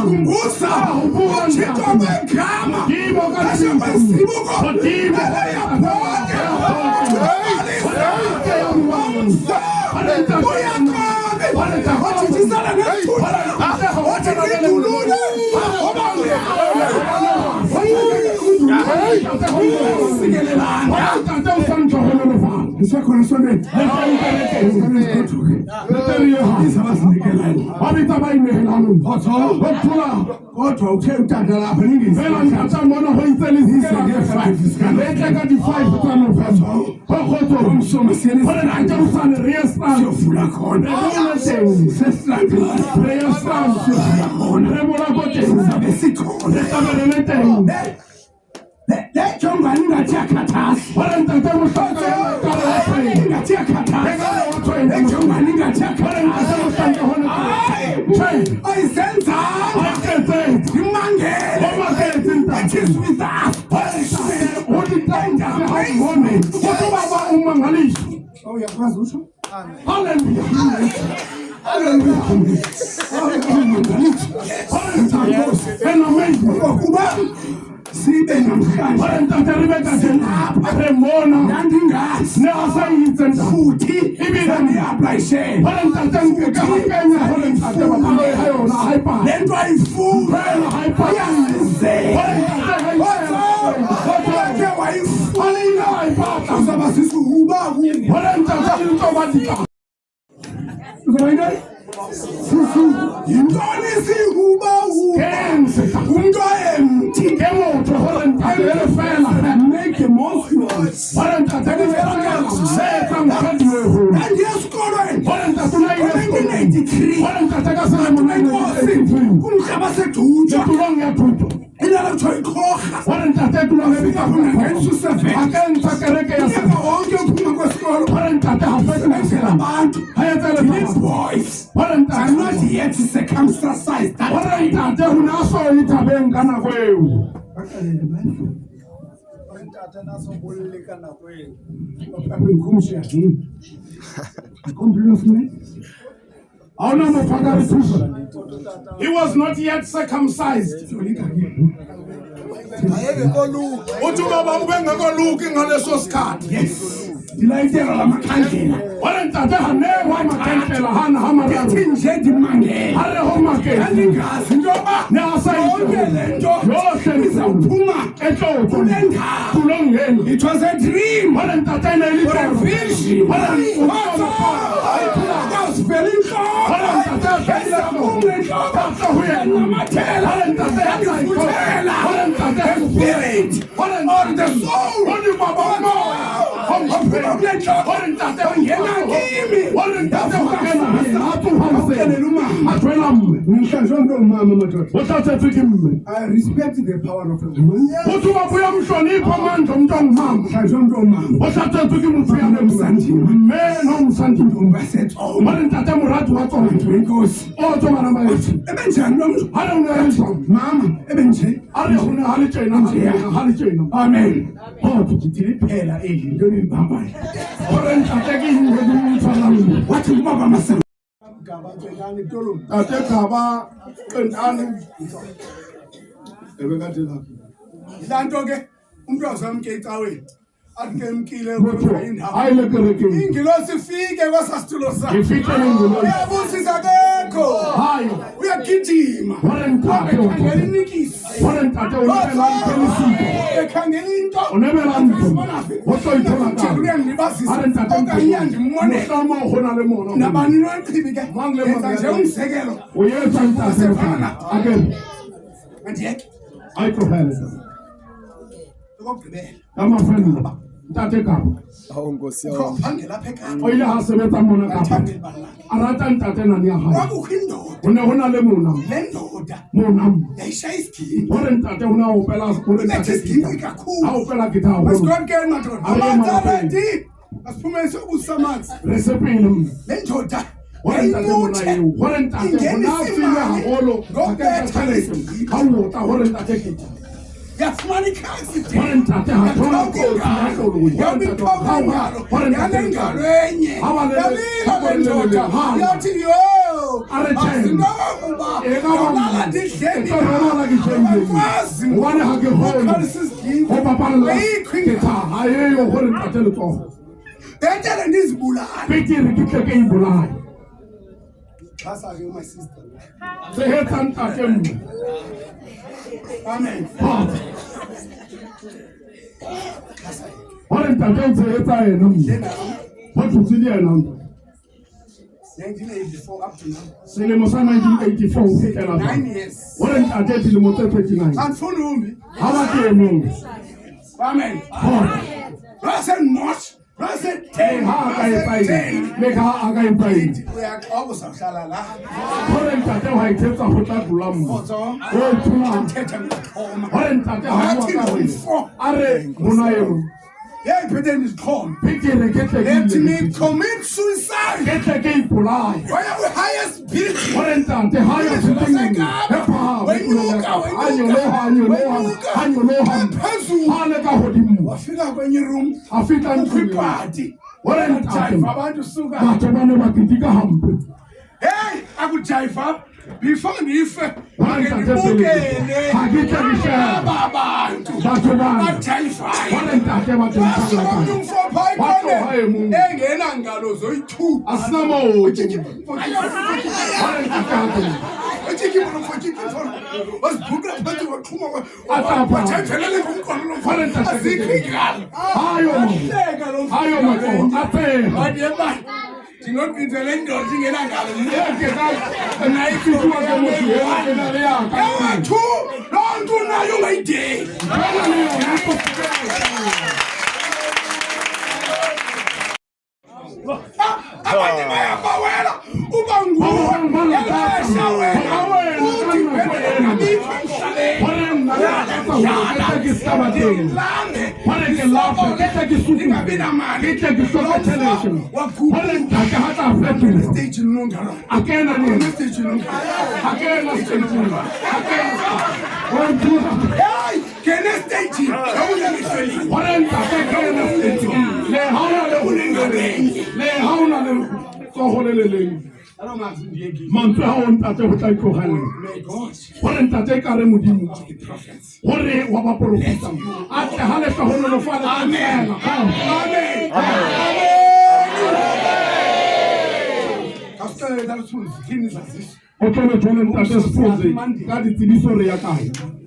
Kumbusa uthixo wegama ashabasibuko I'm not yet circumcised. He was not yet circumcised. Yes. It was a dream. A vision. On the soul. I respect the power of a woman. Amen. What will Baba myself? Ntate Kapa. Nkosi yami. Oyile ha sebetsa mona Kapa. Arata ntate nani ya hae. Ona hona le mona. Le ndoda. Mona. Yayishayisiki. Hore ntate hona opela sekolo ntate. Ha opela gitara. Let's go get my daughter. Amazala deep. Asiphume sobusamanzi. Resepini. Le ndoda. Hore ntate mona yeo. Hore ntate hona fika haholo. Akathatheleke. Ha wota hore ntate kita. Yes, money can't sit there. One tate ha thola ko ya bi power. One tate garenye. Awale ha yo. Are chen. my sister. Amen. What in what to see there now? 1984 up to now. 1984. 9 years. What in Ntate till 29? And follow me. How about you? Amen. Present much. Present 10. Make her again pride. We are always a shalala. What in Ntate I take a hotel to Lam. Oh, to Lam. What in Ntate Are Munayo. Yeah, pretend is gone. Let me commit suicide. Get the game for life. Why are we highest bid? What in the highest thing? When you look out, and you know how you know how. I feel like when you room, I feel like I'm party. What in the time? About to sugar. Hey, I would jive up. Before if I get the book, do not be the land or sing it out. And I feel you are don't do now you may day. Mantra on Ntate ho tla itlogela. Hore Ntate ka re modimo. Hore wa ba profeta. A tle ha le hloholo lo fala. Amen. Amen. After that was things like this. O tlo le tshwana Ntate se fose ka ditsebiso re ya kae.